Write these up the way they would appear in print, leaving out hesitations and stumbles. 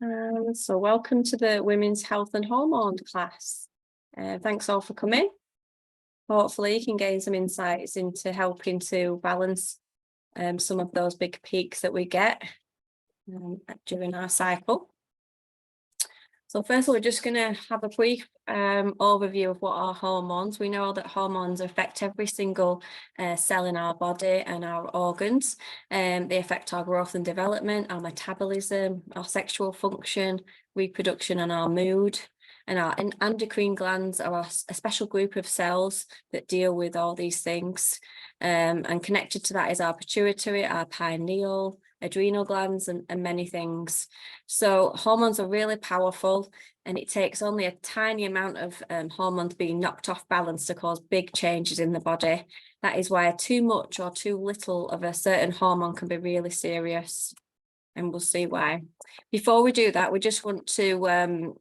So welcome to the Women's Health and Hormone class. Thanks all for coming. Hopefully you can gain some insights into helping to balance some of those big peaks that we get during our cycle. So first of all, we're just going to have a brief overview of what are hormones. We know that hormones affect every single cell in our body and our organs. They affect our growth and development, our metabolism, our sexual function, reproduction, and our mood. And our endocrine glands are a special group of cells that deal with all these things. And connected to that is our pituitary, our pineal, adrenal glands, and many things. So hormones are really powerful, and it takes only a tiny amount of hormones being knocked off balance to cause big changes in the body. That is why too much or too little of a certain hormone can be really serious, and we'll see why. Before we do that, we just want to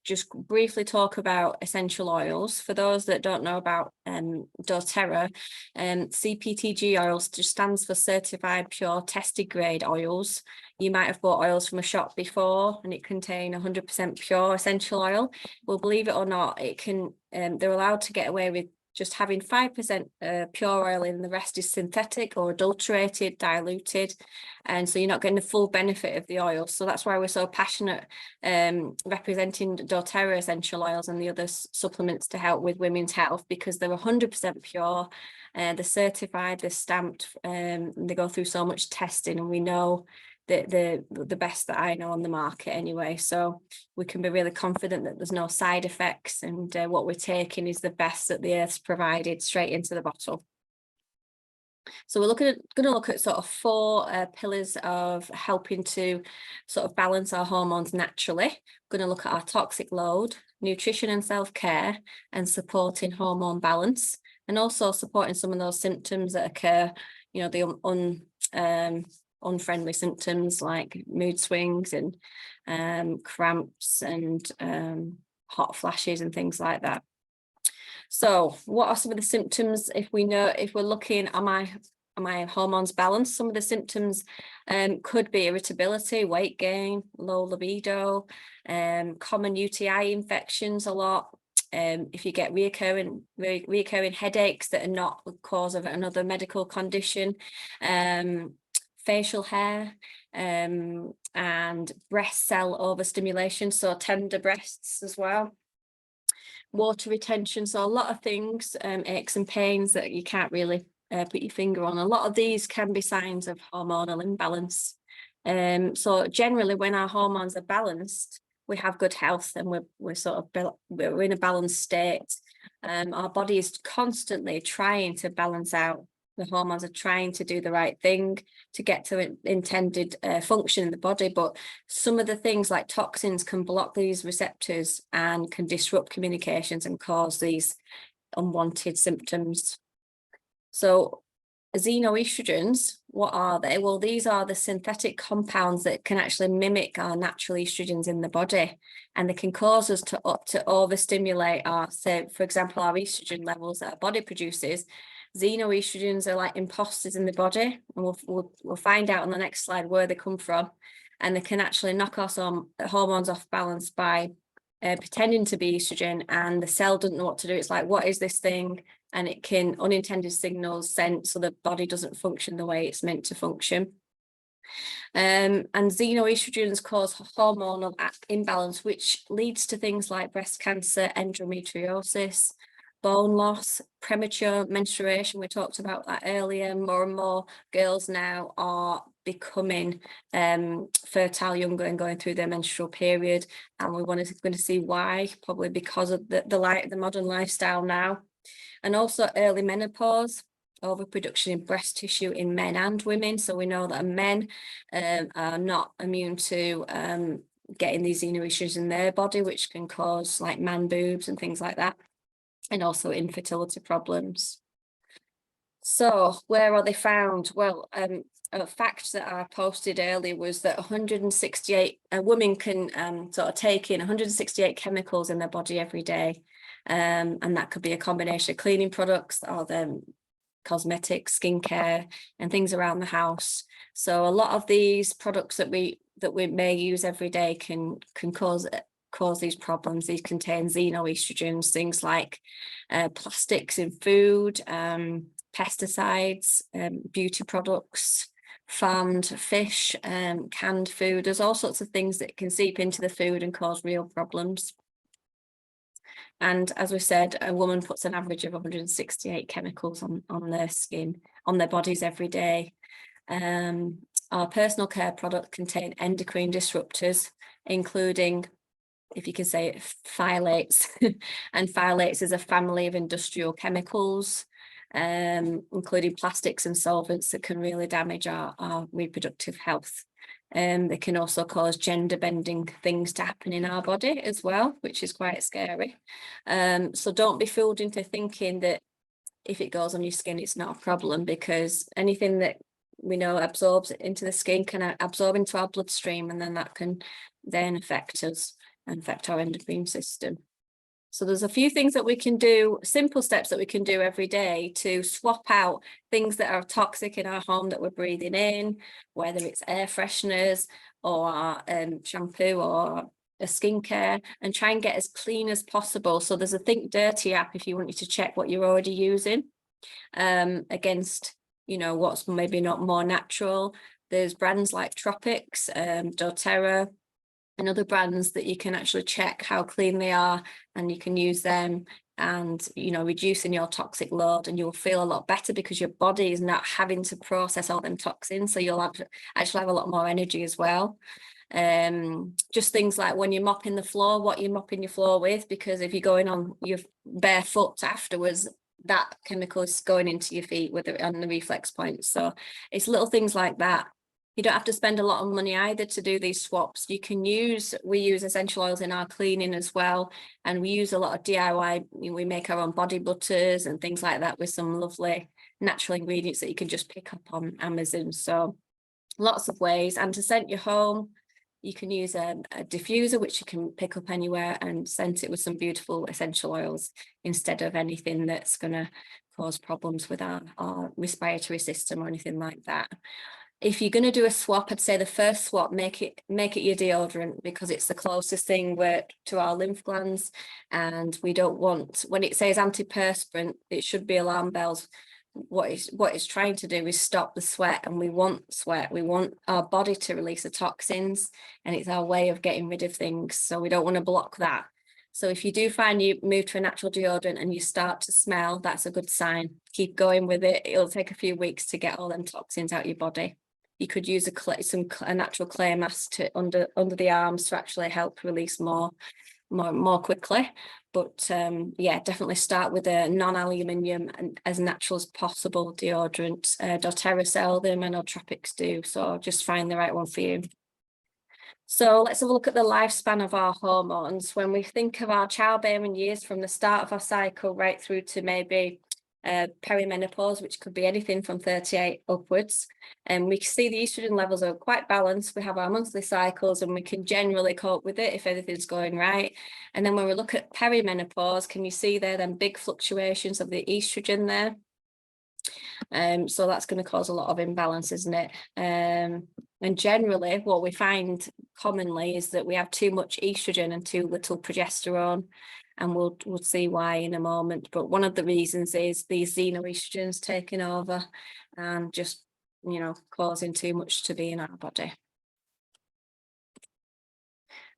just briefly talk about essential oils. For those that don't know about doTERRA, CPTG oils just stands for certified pure tested grade oils. You might have bought oils from a shop before and it contain 100% pure essential oil. Well, believe it or not, it can they're allowed to get away with just having 5% pure oil in, the rest is synthetic or adulterated, diluted, and so you're not getting the full benefit of the oil. So that's why we're so passionate representing doTERRA essential oils and the other supplements to help with women's health, because they're 100% pure, they're certified, they're stamped, they go through so much testing, and we know the best that I know on the market anyway, so we can be really confident that there's no side effects, and what we're taking is the best that the earth's provided straight into the bottle. So we're going to look at sort of 4 pillars of helping to sort of balance our hormones naturally. We're going to look at our toxic load, nutrition and self-care, and supporting hormone balance, and also supporting some of those symptoms that occur, you know, the unfriendly symptoms like mood swings and cramps and hot flashes and things like that. So what are some of the symptoms if we're looking, am my hormones balanced? Some of the symptoms could be irritability, weight gain, low libido, common UTI infections a lot. If you get reoccurring headaches that are not the cause of another medical condition, facial hair, and breast cell overstimulation, so tender breasts as well, water retention, so a lot of things, aches and pains that you can't really put your finger on. A lot of these can be signs of hormonal imbalance. So generally when our hormones are balanced, we have good health, and we're in a balanced state. Our body is constantly trying to balance out. The hormones are trying to do the right thing to get to an intended function in the body, but some of the things like toxins can block these receptors and can disrupt communications and cause these unwanted symptoms. So xenoestrogens, what are they? Well, these are the synthetic compounds that can actually mimic our natural estrogens in the body, and they can cause us to overstimulate our, say, for example, our estrogen levels that our body produces. Xenoestrogens are like imposters in the body, and we'll find out on the next slide where they come from, and they can actually knock our hormones off balance by pretending to be estrogen, and the cell doesn't know what to do. It's like, what is this thing? And it can unintended signals sent so the body doesn't function the way it's meant to function. And xenoestrogens cause hormonal imbalance, which leads to things like breast cancer, endometriosis, bone loss, premature menstruation. We talked about that earlier. More and more girls now are becoming fertile younger and going through their menstrual period, and we're going to see why, probably because of the modern lifestyle now. And also early menopause, overproduction in breast tissue in men and women. So we know that men are not immune to getting these xenoestrogens in their body, which can cause like man boobs and things like that, and also infertility problems. So where are they found? Well, a fact that I posted earlier was that 168 women can sort of take in 168 chemicals in their body every day, and that could be a combination of cleaning products or the cosmetics, skincare, and things around the house. So a lot of these products that we that we may use every day can cause these problems. These contain xenoestrogens, things like plastics in food, pesticides, beauty products, farmed fish, canned food. There's all sorts of things that can seep into the food and cause real problems. And as we said, a woman puts an average of 168 chemicals on their skin, on their bodies every day. Our personal care products contain endocrine disruptors, including, if you can say it, phthalates. And phthalates is a family of industrial chemicals, including plastics and solvents that can really damage our reproductive health. They can also cause gender bending things to happen in our body as well, which is quite scary. So don't be fooled into thinking that if it goes on your skin, it's not a problem, because anything that we know absorbs into the skin can absorb into our bloodstream, and then that can then affect us and affect our endocrine system. So there's a few things that we can do, simple steps that we can do every day to swap out things that are toxic in our home that we're breathing in, whether it's air fresheners or shampoo or a skincare, and try and get as clean as possible. So there's a Think Dirty app if you wanted to check what you're already using against, you know, what's maybe not more natural. There's brands like Tropics, doTERRA, and other brands that you can actually check how clean they are, and you can use them, and, you know, reducing your toxic load, and you'll feel a lot better because your body is not having to process all them toxins. So you'll actually have a lot more energy as well. Just things like when you're mopping the floor, what you're mopping your floor with, because if you're going on your barefoot afterwards, that chemical is going into your feet on the reflex points. So it's little things like that. You don't have to spend a lot of money either to do these swaps. We use essential oils in our cleaning as well. And we use a lot of DIY. We make our own body butters and things like that with some lovely natural ingredients that you can just pick up on Amazon. So lots of ways. And to scent your home, you can use a diffuser, which you can pick up anywhere, and scent it with some beautiful essential oils instead of anything that's going to cause problems with our respiratory system or anything like that. If you're going to do a swap, I'd say the first swap, make it your deodorant, because it's the closest thing to our lymph glands, and we don't want, when it says antiperspirant, it should be alarm bells. What it's trying to do is stop the sweat, and we want sweat. We want our body to release the toxins, and it's our way of getting rid of things. So we don't want to block that. So if you do find you move to a natural deodorant and you start to smell, that's a good sign. Keep going with it. It'll take a few weeks to get all them toxins out your body. You could use a natural clay mask under the arms to actually help release more quickly. But yeah, definitely start with a non-aluminium and as natural as possible deodorant. doTERRA sell them, and Tropics do. So just find the right one for you. So let's have a look at the lifespan of our hormones. When we think of our childbearing years, from the start of our cycle right through to maybe perimenopause, which could be anything from 38 upwards, and we see the estrogen levels are quite balanced. We have our monthly cycles, and we can generally cope with it if everything's going right. And then when we look at perimenopause, can you see there then big fluctuations of the estrogen there? So that's going to cause a lot of imbalance, isn't it? And generally what we find commonly is that we have too much estrogen and too little progesterone, and we'll see why in a moment. But one of the reasons is these xenoestrogens taking over and just, you know, causing too much to be in our body.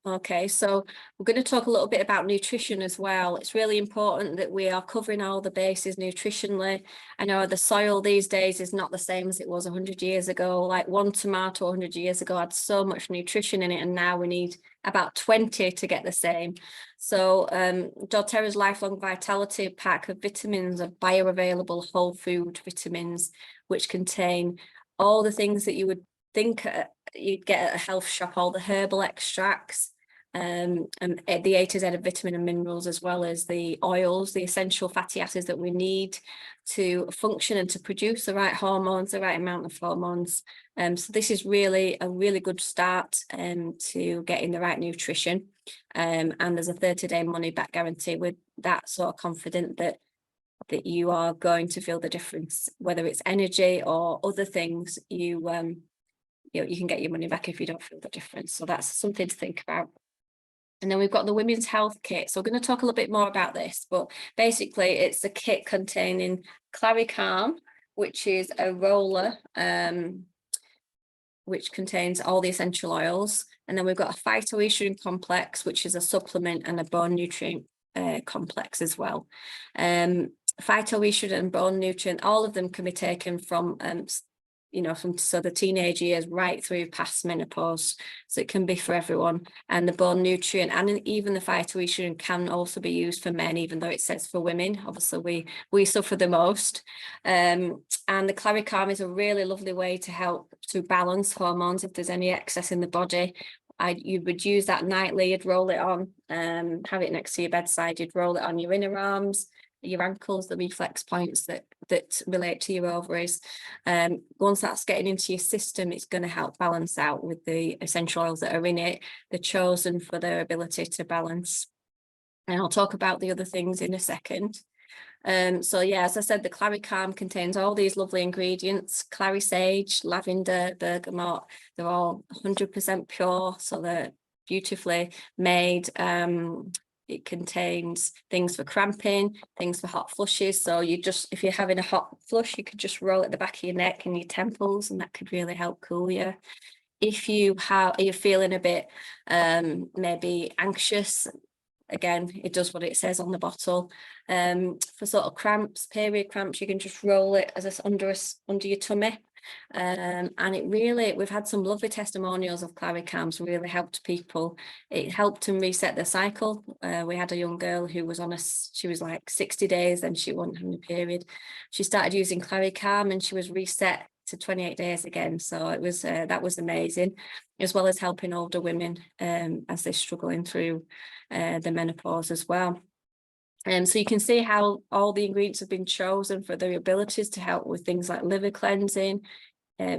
Okay, so we're going to talk a little bit about nutrition as well. It's really important that we are covering all the bases nutritionally. I know the soil these days is not the same as it was 100 years ago. Like one tomato 100 years ago had so much nutrition in it, and now we need about 20 to get the same. So doTERRA's Lifelong Vitality pack of vitamins are bioavailable whole food vitamins, which contain all the things that you would think you'd get at a health shop, all the herbal extracts, and the A to Z of vitamin and minerals, as well as the oils, the essential fatty acids that we need to function and to produce the right hormones, the right amount of hormones. So this is really a really good start to getting the right nutrition. And there's a 30-day money back guarantee with that, so confident that you are going to feel the difference, whether it's energy or other things. you can get your money back if you don't feel the difference. So that's something to think about. And then we've got the women's health kit. So we're going to talk a little bit more about this, but basically it's a kit containing Claricalm, which is a roller, which contains all the essential oils. And then we've got a phytoestrogen complex, which is a supplement, and a bone nutrient complex as well. Phytoestrogen and bone nutrient, all of them can be taken from so the teenage years right through past menopause, so it can be for everyone. And the bone nutrient and even the phytoestrogen can also be used for men, even though it says for women. Obviously we suffer the most. And the Claricalm is a really lovely way to help to balance hormones if there's any excess in the body. You would use that nightly. You'd roll it on, have it next to your bedside. You'd roll it on your inner arms, your ankles, the reflex points that relate to your ovaries. Once that's getting into your system, it's going to help balance out with the essential oils that are in it. They're chosen for their ability to balance. And I'll talk about the other things in a second. So yeah, as I said, the Claricalm contains all these lovely ingredients: clary sage, lavender, bergamot. They're all 100% pure, so they're beautifully made. It contains things for cramping, things for hot flushes. So if you're having a hot flush, you could just roll it at the back of your neck and your temples, and that could really help cool you. If you're feeling a bit maybe anxious, again, it does what it says on the bottle. For sort of cramps, period cramps, you can just roll it as under your tummy. And we've had some lovely testimonials of Claricalm's really helped people. It helped them reset their cycle. We had a young girl who was she was like 60 days and she wasn't having a period. She started using Claricalm and she was reset to 28 days again. So it was that was amazing, as well as helping older women as they're struggling through the menopause as well. So you can see how all the ingredients have been chosen for their abilities to help with things like liver cleansing,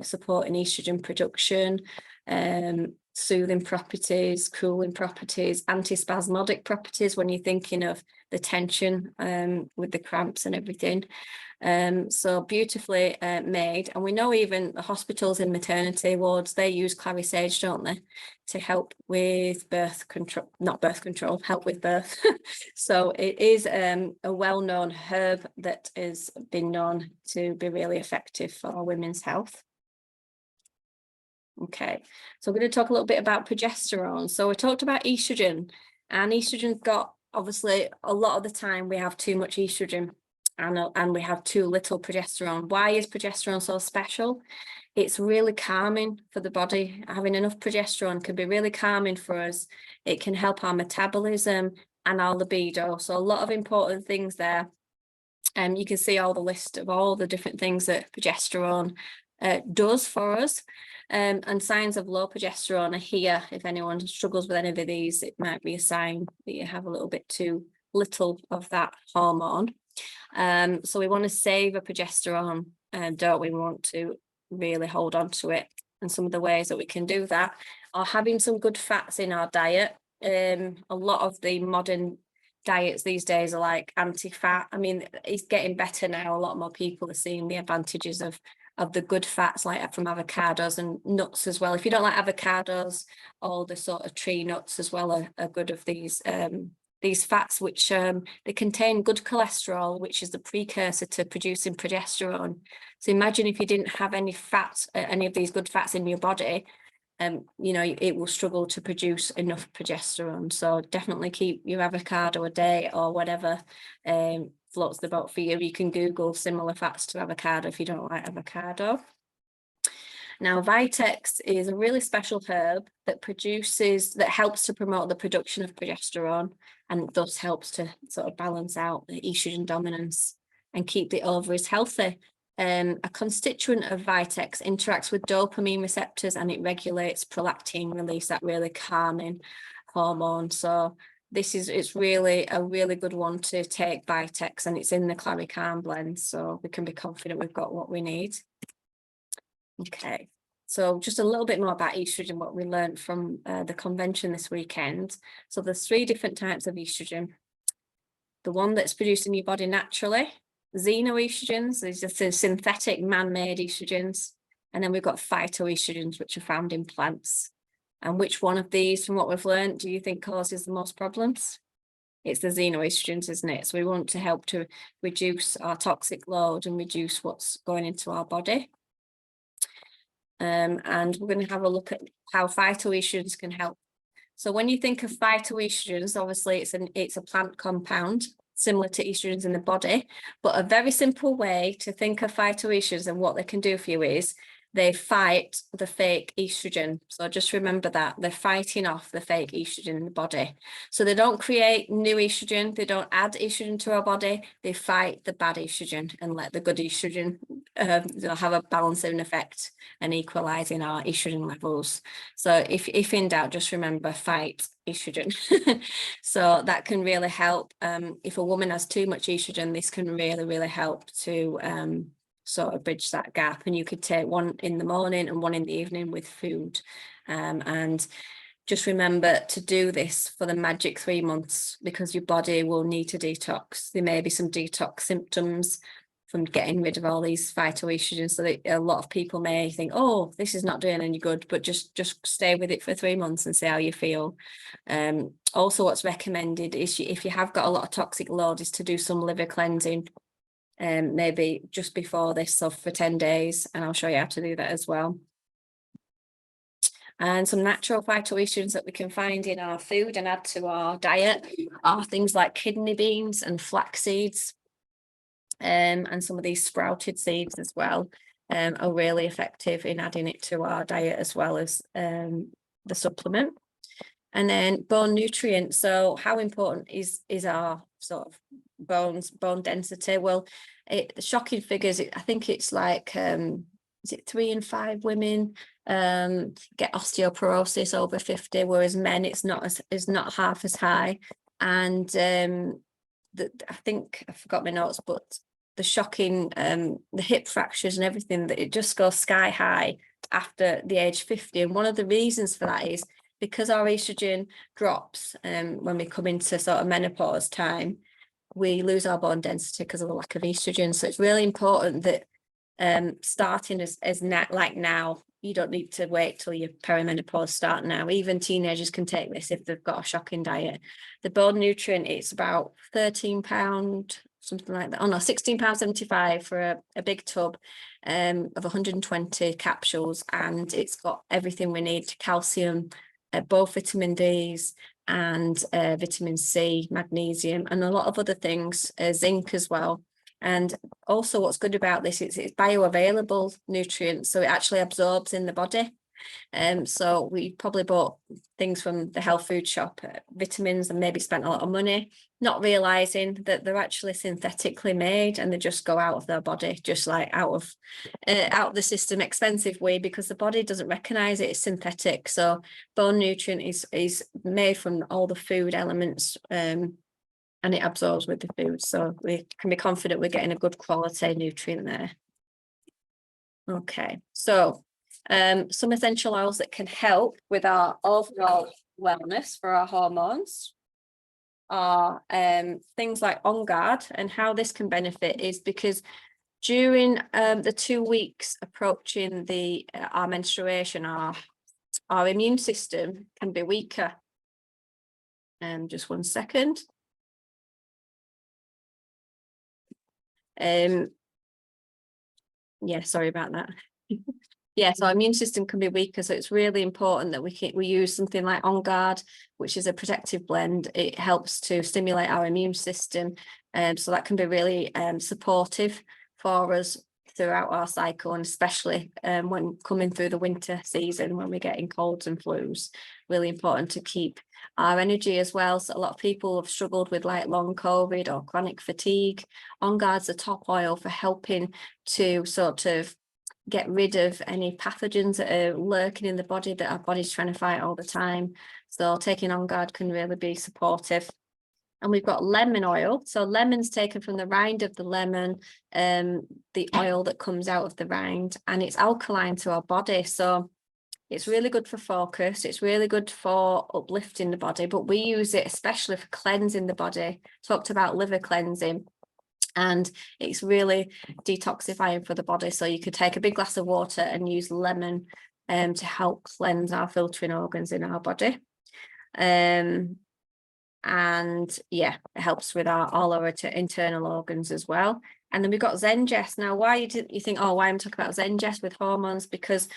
supporting estrogen production, soothing properties, cooling properties, antispasmodic properties when you're thinking of the tension with the cramps and everything. So beautifully made. And we know even the hospitals in maternity wards, they use clary sage, don't they, to help with birth control, not birth control, help with birth. So it is a well-known herb that has been known to be really effective for women's health. Okay, so we're going to talk a little bit about progesterone. So we talked about estrogen, and estrogen's got, obviously, a lot of the time we have too much estrogen and we have too little progesterone. Why is progesterone so special? It's really calming for the body. Having enough progesterone can be really calming for us. It can help our metabolism and our libido. So a lot of important things there. You can see all the list of all the different things that progesterone does for us. And signs of low progesterone are here. If anyone struggles with any of these, it might be a sign that you have a little bit too little of that hormone. So we want to save a progesterone, don't we? We want to really hold on to it. And some of the ways that we can do that are having some good fats in our diet. A lot of the modern diets these days are like anti-fat. I mean, it's getting better now. A lot more people are seeing the advantages of the good fats, like from avocados and nuts as well. If you don't like avocados, all the sort of tree nuts as well are good of these fats, which they contain good cholesterol, which is the precursor to producing progesterone. So imagine if you didn't have any fat, any of these good fats in your body, it will struggle to produce enough progesterone. So definitely keep your avocado a day or whatever floats the boat for you. You can Google similar fats to avocado if you don't like avocado. Now, Vitex is a really special herb that helps to promote the production of progesterone, and thus helps to sort of balance out the estrogen dominance and keep the ovaries healthy. A constituent of Vitex interacts with dopamine receptors and it regulates prolactin release, that really calming hormone. So it's really a really good one to take, Vitex, and it's in the Claricalm blend, so we can be confident we've got what we need. Okay, so just a little bit more about estrogen, what we learned from the convention this weekend. So there's 3 different types of estrogen. The one that's produced in your body naturally, Xenoestrogens, these are the synthetic man-made estrogens. And then we've got phytoestrogens, which are found in plants. And which one of these, from what we've learned, do you think causes the most problems? It's the xenoestrogens, isn't it? So we want to help to reduce our toxic load and reduce what's going into our body. And we're going to have a look at how phytoestrogens can help. So when you think of phytoestrogens, obviously it's a plant compound similar to estrogens in the body, but a very simple way to think of phytoestrogens and what they can do for you is they fight the fake estrogen. So just remember that they're fighting off the fake estrogen in the body. So they don't create new estrogen. They don't add estrogen to our body. They fight the bad estrogen and let the good estrogen have a balancing effect and equalizing our estrogen levels. So if in doubt, just remember, fight estrogen. So that can really help. If a woman has too much estrogen, this can really help to sort of bridge that gap. And you could take one in the morning and one in the evening with food. And just remember to do this for the magic 3 months, because your body will need to detox. There may be some detox symptoms from getting rid of all these phytoestrogens. So that a lot of people may think, oh, this is not doing any good, but just stay with it for 3 months and see how you feel. Also, what's recommended is if you have got a lot of toxic load, is to do some liver cleansing. Maybe just before this, so for 10 days, and I'll show you how to do that as well. And some natural phytoestrogens that we can find in our food and add to our diet are things like kidney beans and flax seeds, and some of these sprouted seeds as well, are really effective in adding it to our diet as well as the supplement. And then bone nutrients. So how important is our sort of bone density? Well, shocking figures, I think it's like is it 3 in 5 women get osteoporosis over 50, whereas men it's not half as high. And I think I forgot my notes, but the shocking the hip fractures and everything, that it just goes sky high after the age 50. And one of the reasons for that is because our estrogen drops when we come into sort of menopause time, we lose our bone density because of the lack of estrogen. So it's really important that starting as like now, you don't need to wait till your perimenopause start now. Even teenagers can take this if they've got a shocking diet. The bone nutrient, it's about £13, something like that. Oh no, £16.75 for a big tub of 120 capsules, and it's got everything we need: calcium, both vitamin D's and vitamin C, magnesium, and a lot of other things, zinc as well. And also what's good about this is it's bioavailable nutrients, so it actually absorbs in the body. So we probably bought things from the health food shop, vitamins, and maybe spent a lot of money not realizing that they're actually synthetically made, and they just go out of their body, just like out of the system, expensive way, because the body doesn't recognize it as synthetic. So bone nutrient is made from all the food elements, and it absorbs with the food, so we can be confident we're getting a good quality nutrient there. Okay, so some essential oils that can help with our overall wellness for our hormones are things like On Guard. And how this can benefit is because during the 2 weeks approaching our menstruation, our immune system can be weaker. Just 1 second. Yeah, sorry about that. Yeah, so our immune system can be weaker, so it's really important that we use something like On Guard, which is a protective blend. It helps to stimulate our immune system, so that can be really supportive for us throughout our cycle, and especially when coming through the winter season, when we're getting colds and flus. Really important to keep our energy as well. So a lot of people have struggled with like long COVID or chronic fatigue. On Guard's a top oil for helping to sort of get rid of any pathogens that are lurking in the body that our body's trying to fight all the time. So taking On Guard can really be supportive. And we've got lemon oil. So lemon's taken from the rind of the lemon, the oil that comes out of the rind, and it's alkaline to our body. So it's really good for focus. It's really good for uplifting the body, but we use it especially for cleansing the body. Talked about liver cleansing. And it's really detoxifying for the body. So you could take a big glass of water and use lemon to help cleanse our filtering organs in our body. And yeah, it helps with all our internal organs as well. And then we've got Xenoestrogens. Now, why you think, oh, why I'm talking about Xenoestrogens with hormones? Because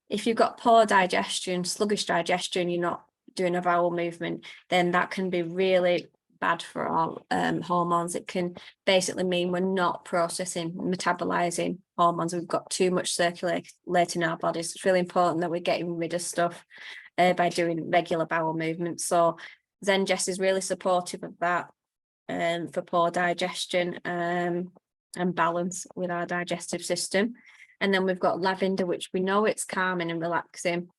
if you've got poor digestion, sluggish digestion, you're not doing a bowel movement, then that can be really bad for our hormones. It can basically mean we're not processing, metabolizing hormones. We've got too much circulating in our bodies. It's really important that we're getting rid of stuff by doing regular bowel movements. So Xenoestrogens is really supportive of that for poor digestion and balance with our digestive system. And then we've got lavender, which we know it's calming and relaxing,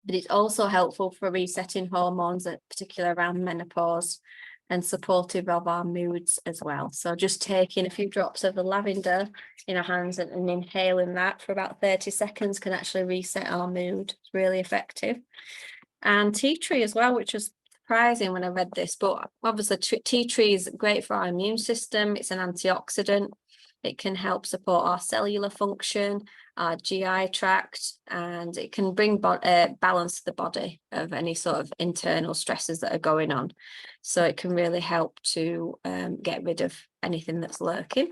but it's also helpful for resetting hormones, particularly around menopause, and supportive of our moods as well. So just taking a few drops of the lavender in our hands and inhaling that for about 30 seconds can actually reset our mood. It's really effective. And tea tree as well, which was surprising when I read this, but obviously tea tree is great for our immune system. It's an antioxidant. It can help support our cellular function, our GI tract, and it can bring balance to the body of any sort of internal stresses that are going on. So it can really help to get rid of anything that's lurking.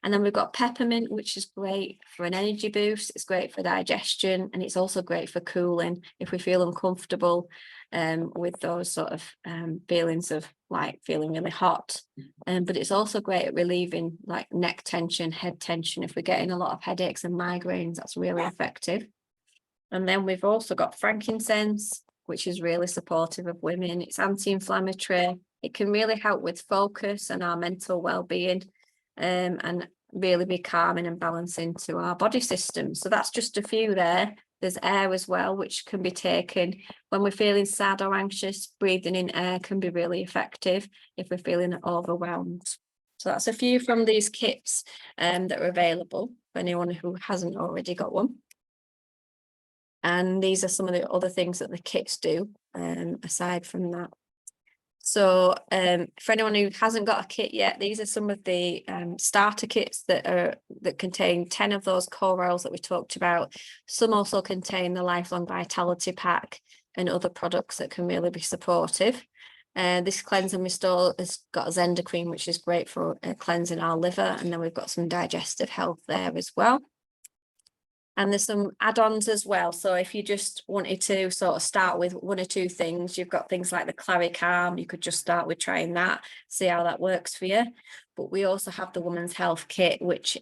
And then we've got peppermint, which is great for an energy boost. It's great for digestion, and it's also great for cooling if we feel uncomfortable with those sort of feelings of like feeling really hot. But it's also great at relieving like neck tension, head tension. If we're getting a lot of headaches and migraines, that's really effective. And then we've also got frankincense, which is really supportive of women. It's anti-inflammatory. It can really help with focus and our mental well-being, and really be calming and balancing to our body system. So that's just a few there. There's air as well, which can be taken when we're feeling sad or anxious. Breathing in air can be really effective if we're feeling overwhelmed. So that's a few from these kits that are available for anyone who hasn't already got one. And these are some of the other things that the kits do aside from that. So for anyone who hasn't got a kit yet, these are some of the starter kits that contain 10 of those core oils that we talked about. Some also contain the Lifelong Vitality Pack and other products that can really be supportive. This Cleanse and Restore has got Xendocrine, which is great for cleansing our liver. And then we've got some digestive health there as well. And there's some add-ons as well. So if you just wanted to sort of start with one or two things, you've got things like the Clary Calm. You could just start with trying that, see how that works for you. But we also have the Women's Health Kit, which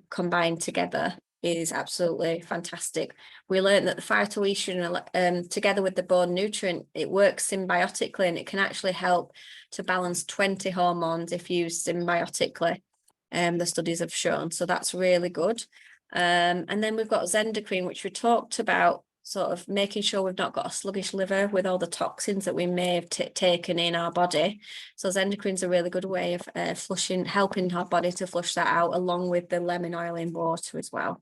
combined together is absolutely fantastic. We learned that the phytoestrogen together with the bone nutrient, it works symbiotically, and it can actually help to balance 20 hormones if used symbiotically. The studies have shown. So that's really good. And then we've got Xendocrine, which we talked about, sort of making sure we've not got a sluggish liver with all the toxins that we may have taken in our body. So Xendocrine is a really good way of helping our body to flush that out, along with the lemon oil in water as well.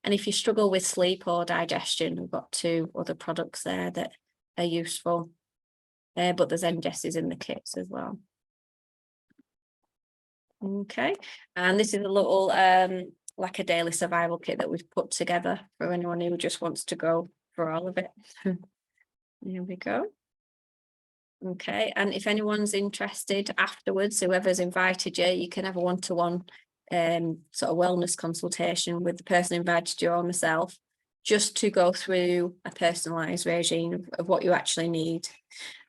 And if you struggle with sleep or digestion, we've got 2 other products there that are useful. But there's Xenoestrogens is in the kits as well. Okay, and this is a little like a daily survival kit that we've put together for anyone who just wants to go for all of it. Here we go. Okay, and if anyone's interested afterwards, whoever's invited you, you can have a one-to-one sort of wellness consultation with the person invited you or myself, just to go through a personalised regime of what you actually need.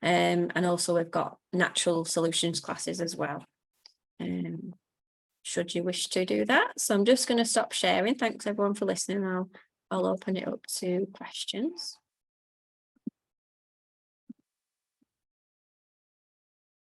And also we've got natural solutions classes as well. Should you wish to do that. So I'm just going to stop sharing. Thanks everyone for listening. I'll open it up to questions.